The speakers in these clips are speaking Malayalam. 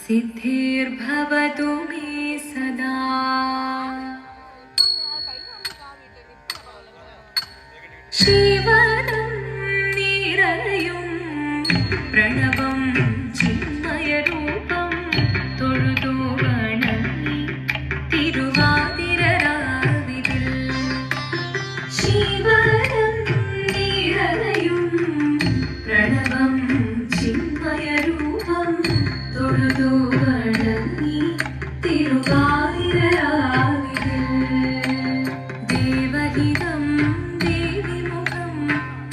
सिद्धिर्भवतु मे सदा। शिवनं निरयुं प्रणवं चिन्मयरूपं തൊഴുതു വണങ്ങി തിരുവാതിരരാവിതിൽ. ശിവനം നിറയും പ്രണവം ചിന്മയരൂപം തൊഴുതു വണങ്ങി തിരുവാതിരരാവിതിൽ. ദേവഹിതം ദേവിമുഖം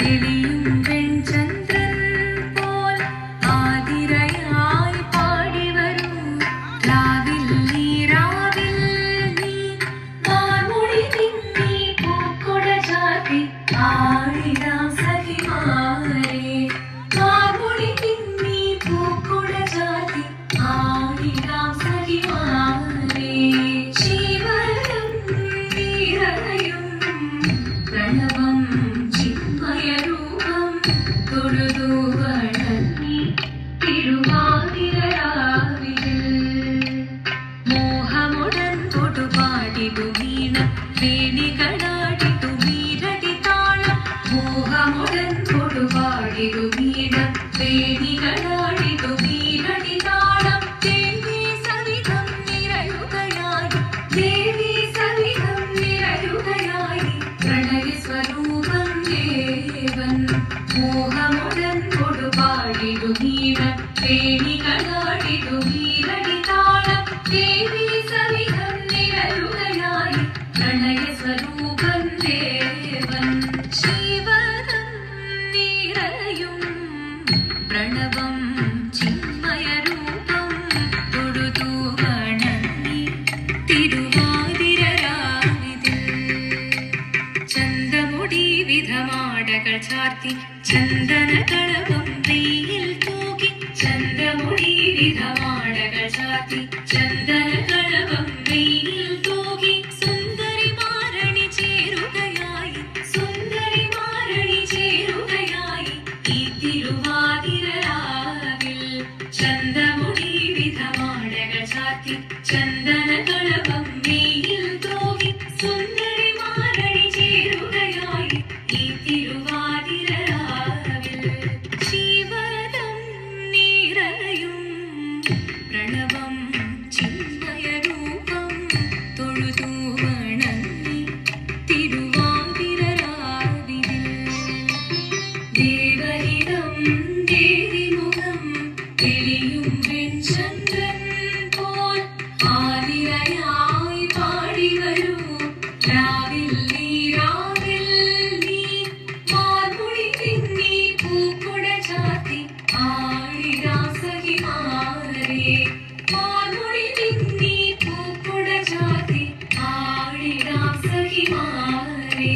തെളിയും വെൺചന്ദ്രൻ പോൽ ആതിരയായി പാടി വരൂ രാവിൽ നീ രാവിൽ നീ. മാർമുടി തിങ്ങി പൂക്കൊട ചാർത്തി ആടിടാം സഖിമാരെ. മാർമുടി തിങ്ങി പൂക്കൊട ചാർത്തി ആടിടാം സഖിമാരെ. ശിവനം നിറയും പ്രണവം ചിന്മയരൂപം തൊഴുതു വണങ്ങി തിരുവാതിരരാവിതിൽ. മോഹമുടൻ തൊടുപാടിതു വീണ വേണികളാടിതു വീരടി താളം. മോഹമുടൻ തൊടുപാടിതു വീണ വേണികളാടിതു വീരടി താളം. ദേവി സവിധം നിറയുകയായി ദേവി സവിധം നിറയുകയായി പ്രണയ സ്വരൂപം ദേവൻ. മോഹമുടൻ കൊടുപാടിതു വീണ വേണികളാടിതു വീരടി താളം. ദേവി സവിധം നിറയുകയായി പ്രണയ സ്വരൂപം ദേവൻ. ശിവനം നിറയും പ്രണവം ചിന്മയരൂപം തൊഴുതു വണങ്ങി തിരുവാതിരരാവിതിൽ. ചന്തമുടി വിധമാടകൾ ചാർത്തി ചന്ദനകളഭം വെയിൽ തൂകി. ചന്തമുടി വിധമാടകൾ ചാർത്തി ചന്ദനകളഭം വെയിൽ തൂകി. സുന്ദരി മാരണി ചേരുകയായി സുന്ദരി മാരണി ചേരുകയായി ഈ തിരുവാതിരരാവിൽ. ചന്തമുടി വിധമാടകൾ ചാർത്തി ചന്ദനകളഭം വെയിൽ തൂകി. സുന്ദരി മാരണി ചേരുകയായി ഈ തിരുവാതിരരാവിൽ. ശിവനം നിറയും പ്രണവം ചിന്മയരൂപം തൊഴുതു വണങ്ങി തിരുവാതിരരാവിതിൽ. ദേവഹിതം ദേവിമുഖം തെളിയും വെൺചന്ദ്രൻ പോൽ ആതിരയായി പാടി വരൂ രാവിൽ നീ രാവിൽ നീ. മാർമുടി തിങ്ങി പൂക്കൊട ചാർത്തി ആടിടാം സഖിമാരെ. മാർമുടി തിങ്ങി പൂക്കൊട ചാർത്തി ആടിടാം സഖിമാരെ.